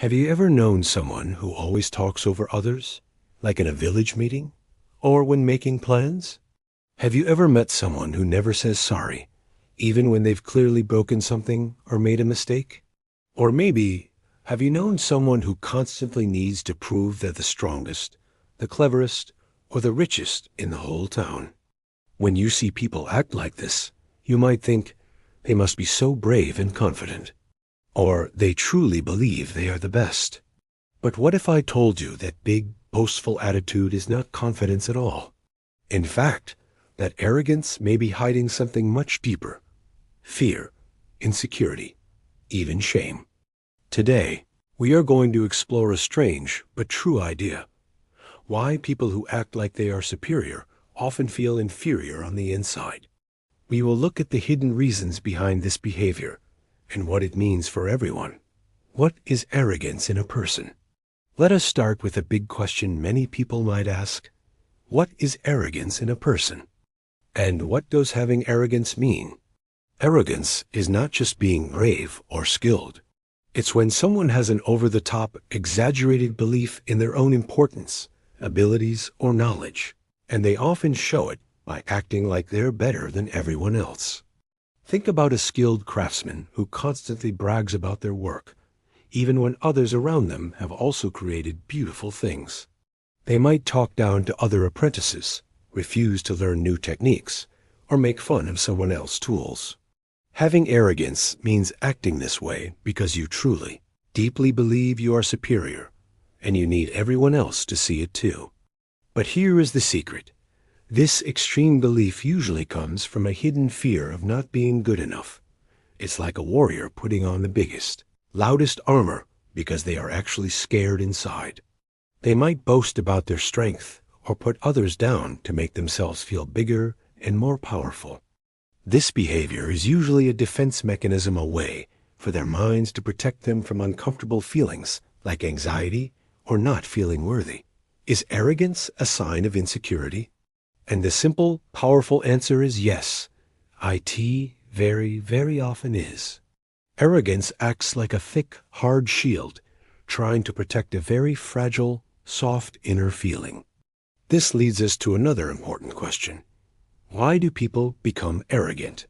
Have you ever known someone who always talks over others, like in a village meeting or when making plans? Have you ever met someone who never says sorry, even when they've clearly broken something or made a mistake? Or maybe, have you known someone who constantly needs to prove they're the strongest, the cleverest, or the richest in the whole town? When you see people act like this, you might think they must be so brave and confident, or they truly believe they are the best. But what if I told you that big, boastful attitude is not confidence at all? In fact, that arrogance may be hiding something much deeper: fear, insecurity, even shame. Today, we are going to explore a strange but true idea: why people who act like they are superior often feel inferior on the inside. We will look at the hidden reasons behind this behavior and what it means for everyone. What is arrogance in a person? Let us start with a big question many people might ask. What is arrogance in a person? And what does having arrogance mean? Arrogance is not just being brave or skilled. It's when someone has an over-the-top, exaggerated belief in their own importance, abilities, or knowledge, and they often show it by acting like they're better than everyone else. Think about a skilled craftsman who constantly brags about their work, even when others around them have also created beautiful things. They might talk down to other apprentices, refuse to learn new techniques, or make fun of someone else's tools. Having arrogance means acting this way because you truly, deeply believe you are superior, and you need everyone else to see it too. But here is the secret. This extreme belief usually comes from a hidden fear of not being good enough. It's like a warrior putting on the biggest, loudest armor because they are actually scared inside. They might boast about their strength or put others down to make themselves feel bigger and more powerful. This behavior is usually a defense mechanism, a way for their minds to protect them from uncomfortable feelings like anxiety or not feeling worthy. Is arrogance a sign of insecurity? And the simple, powerful answer is yes. It very, very often is. Arrogance acts like a thick, hard shield, trying to protect a very fragile, soft inner feeling. This leads us to another important question. Why do people become arrogant?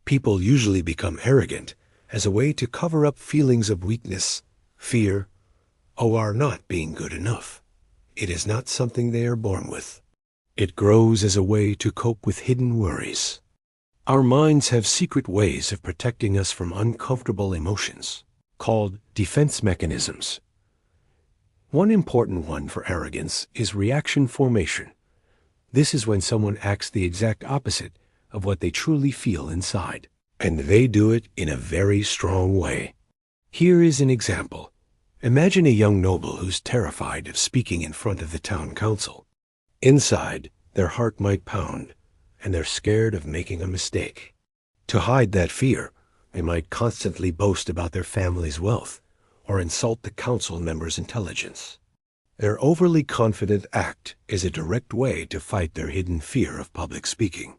People usually become arrogant as a way to cover up feelings of weakness, fear, or not being good enough. It is not something they are born with. It grows as a way to cope with hidden worries. Our minds have secret ways of protecting us from uncomfortable emotions, called defense mechanisms. One important one for arrogance is reaction formation. This is when someone acts the exact opposite of what they truly feel inside, and they do it in a very strong way. Here is an example. Imagine a young noble who's terrified of speaking in front of the town council. Inside, their heart might pound, and they're scared of making a mistake. To hide that fear, they might constantly boast about their family's wealth or insult the council members' intelligence. Their overly confident act is a direct way to fight their hidden fear of public speaking.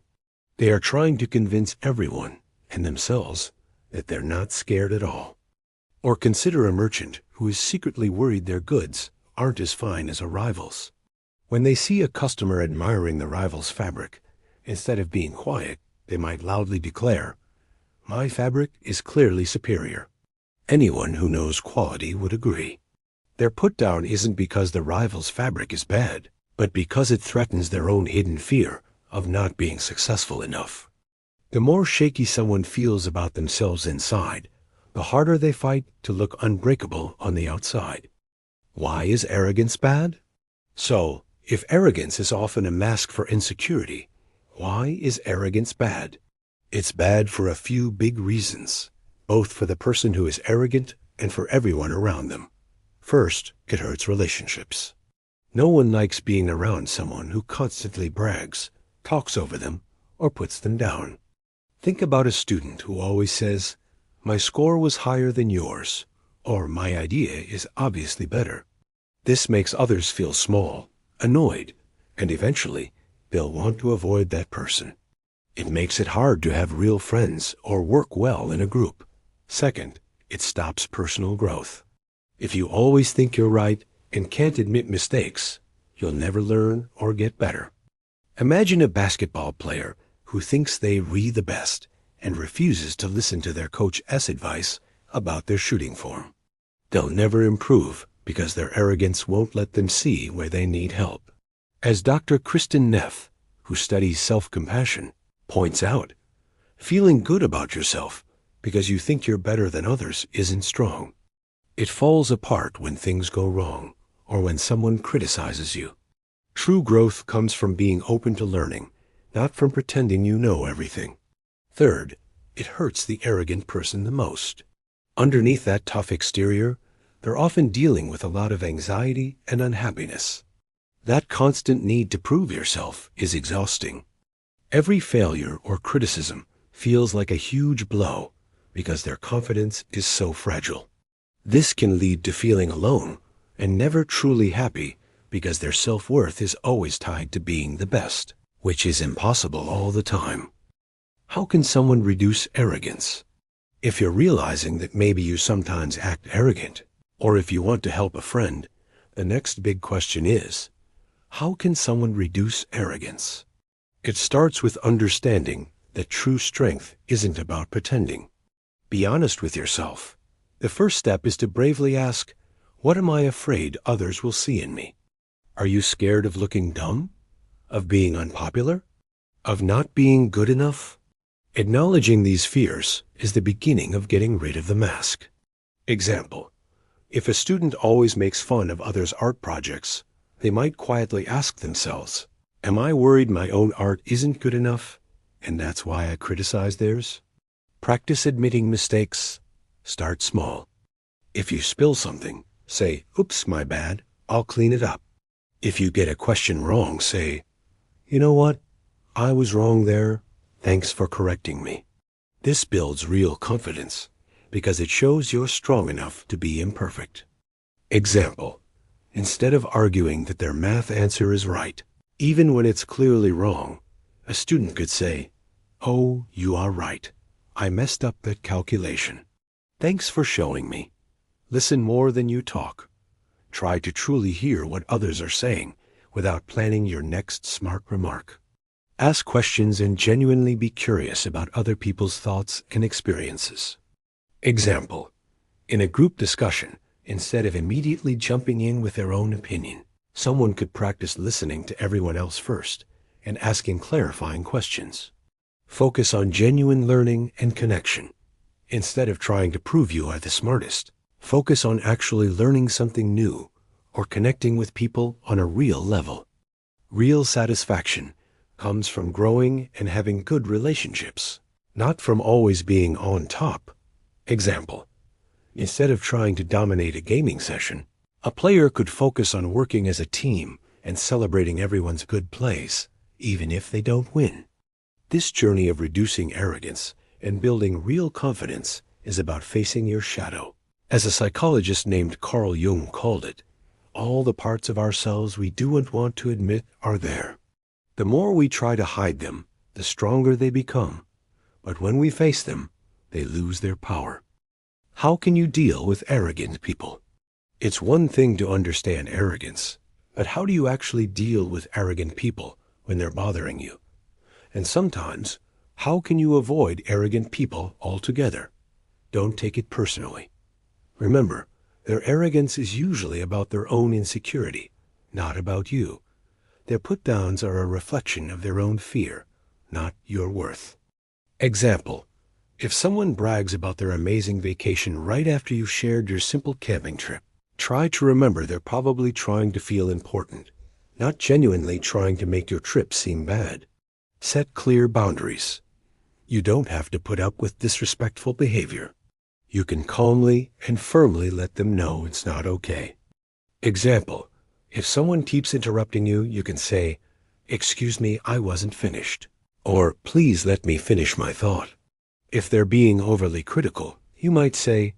They are trying to convince everyone and themselves that they're not scared at all. Or consider a merchant who is secretly worried their goods aren't as fine as a rival's. When they see a customer admiring the rival's fabric, instead of being quiet, they might loudly declare, "My fabric is clearly superior." Anyone who knows quality would agree. Their put-down isn't because the rival's fabric is bad, but because it threatens their own hidden fear of not being successful enough. The more shaky someone feels about themselves inside, the harder they fight to look unbreakable on the outside. Why is arrogance bad? So, if arrogance is often a mask for insecurity, why is arrogance bad? It's bad for a few big reasons, both for the person who is arrogant and for everyone around them. First, it hurts relationships. No one likes being around someone who constantly brags, talks over them, or puts them down. Think about a student who always says, "My score was higher than yours," or "My idea is obviously better." This makes others feel small, annoyed, and eventually they'll want to avoid that person. It makes it hard to have real friends or work well in a group. Second, it stops personal growth. If you always think you're right and can't admit mistakes, you'll never learn or get better. Imagine a basketball player who thinks they read the best and refuses to listen to their coach's advice about their shooting form. They'll never improve because their arrogance won't let them see where they need help. As Dr. Kristen Neff, who studies self-compassion, points out, feeling good about yourself because you think you're better than others isn't strong. It falls apart when things go wrong or when someone criticizes you. True growth comes from being open to learning, not from pretending you know everything. Third, it hurts the arrogant person the most. Underneath that tough exterior, they're often dealing with a lot of anxiety and unhappiness. That constant need to prove yourself is exhausting. Every failure or criticism feels like a huge blow because their confidence is so fragile. This can lead to feeling alone and never truly happy because their self-worth is always tied to being the best, which is impossible all the time. How can someone reduce arrogance? If you're realizing that maybe you sometimes act arrogant, or if you want to help a friend, the next big question is, how can someone reduce arrogance? It starts with understanding that true strength isn't about pretending. Be honest with yourself. The first step is to bravely ask, what am I afraid others will see in me? Are you scared of looking dumb? Of being unpopular? Of not being good enough? Acknowledging these fears is the beginning of getting rid of the mask. Example: if a student always makes fun of others' art projects, they might quietly ask themselves, am I worried my own art isn't good enough, and that's why I criticize theirs? Practice admitting mistakes. Start small. If you spill something, say, oops, my bad, I'll clean it up. If you get a question wrong, say, you know what? I was wrong there. Thanks for correcting me. This builds real confidence because it shows you're strong enough to be imperfect. Example: instead of arguing that their math answer is right, even when it's clearly wrong, a student could say, oh, you are right. I messed up that calculation. Thanks for showing me. Listen more than you talk. Try to truly hear what others are saying without planning your next smart remark. Ask questions and genuinely be curious about other people's thoughts and experiences. Example: in a group discussion, instead of immediately jumping in with their own opinion, someone could practice listening to everyone else first and asking clarifying questions. Focus on genuine learning and connection. Instead of trying to prove you are the smartest, focus on actually learning something new or connecting with people on a real level. Real satisfaction comes from growing and having good relationships, not from always being on top. Example: instead of trying to dominate a gaming session, a player could focus on working as a team and celebrating everyone's good plays, even if they don't win. This journey of reducing arrogance and building real confidence is about facing your shadow. As a psychologist named Carl Jung called it, all the parts of ourselves we don't want to admit are there. The more we try to hide them, the stronger they become. But when we face them, they lose their power. How can you deal with arrogant people? It's one thing to understand arrogance, but how do you actually deal with arrogant people when they're bothering you? And sometimes, how can you avoid arrogant people altogether? Don't take it personally. Remember, their arrogance is usually about their own insecurity, not about you. Their put-downs are a reflection of their own fear, not your worth. Example: if someone brags about their amazing vacation right after you shared your simple camping trip, try to remember they're probably trying to feel important, not genuinely trying to make your trip seem bad. Set clear boundaries. You don't have to put up with disrespectful behavior. You can calmly and firmly let them know it's not okay. Example: if someone keeps interrupting you, you can say, excuse me, I wasn't finished. Or, please let me finish my thought. If they're being overly critical, you might say,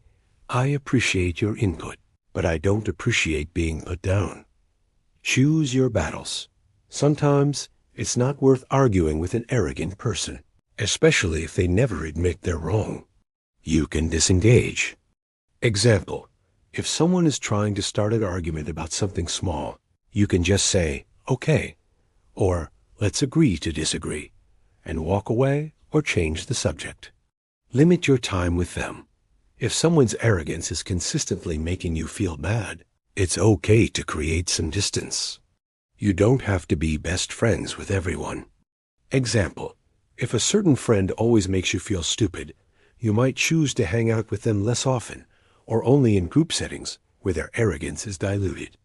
I appreciate your input, but I don't appreciate being put down. Choose your battles. Sometimes it's not worth arguing with an arrogant person, especially if they never admit they're wrong. You can disengage. Example: If someone is trying to start an argument about something small, you can just say, okay, or let's agree to disagree, and walk away or change the subject. Limit your time with them. If someone's arrogance is consistently making you feel bad, it's okay to create some distance. You don't have to be best friends with everyone. Example, if a certain friend always makes you feel stupid, you might choose to hang out with them less often, or only in group settings where their arrogance is diluted.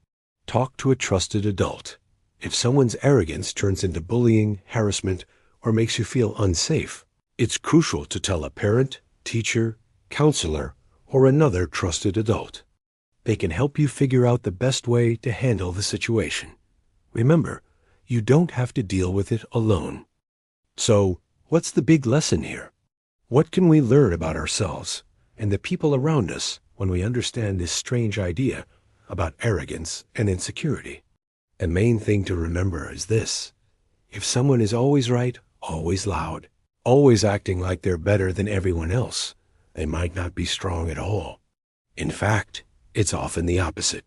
Talk to a trusted adult. If someone's arrogance turns into bullying, harassment, or makes you feel unsafe, it's crucial to tell a parent, teacher, counselor, or another trusted adult. They can help you figure out the best way to handle the situation. Remember, you don't have to deal with it alone. So, what's the big lesson here? What can we learn about ourselves and the people around us when we understand this strange idea about arrogance and insecurity? A main thing to remember is this: if someone is always right, always loud, always acting like they're better than everyone else, they might not be strong at all. In fact, it's often the opposite.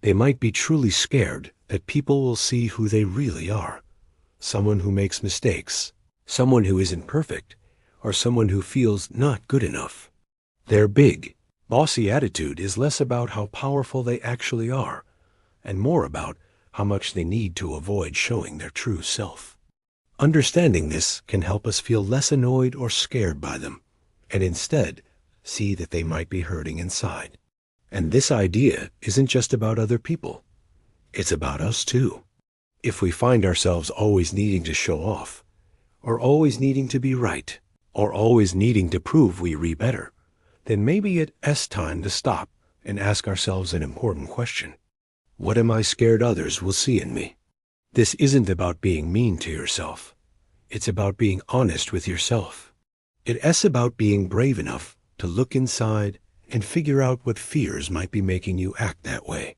They might be truly scared that people will see who they really are. Someone who makes mistakes, someone who isn't perfect, or someone who feels not good enough. Their big, bossy attitude is less about how powerful they actually are, and more about how much they need to avoid showing their true self. Understanding this can help us feel less annoyed or scared by them, and instead see that they might be hurting inside. And this idea isn't just about other people. It's about us too. If we find ourselves always needing to show off, or always needing to be right, or always needing to prove we better, then maybe it's time to stop and ask ourselves an important question. What am I scared others will see in me? This isn't about being mean to yourself. It's about being honest with yourself. It's about being brave enough to look inside and figure out what fears might be making you act that way.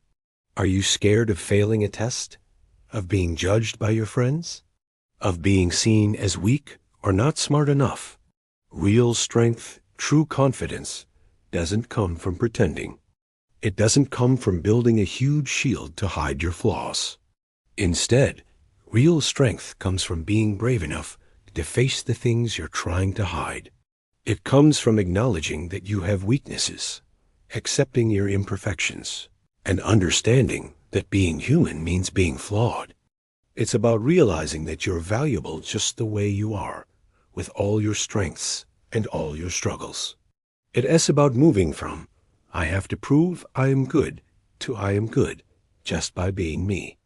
Are you scared of failing a test? Of being judged by your friends? Of being seen as weak or not smart enough? Real strength, true confidence, doesn't come from pretending. It doesn't come from building a huge shield to hide your flaws. Instead, real strength comes from being brave enough to face the things you're trying to hide. It comes from acknowledging that you have weaknesses, accepting your imperfections, and understanding that being human means being flawed. It's about realizing that you're valuable just the way you are, with all your strengths and all your struggles. It's about moving from, I have to prove I am good, to I am good, just by being me.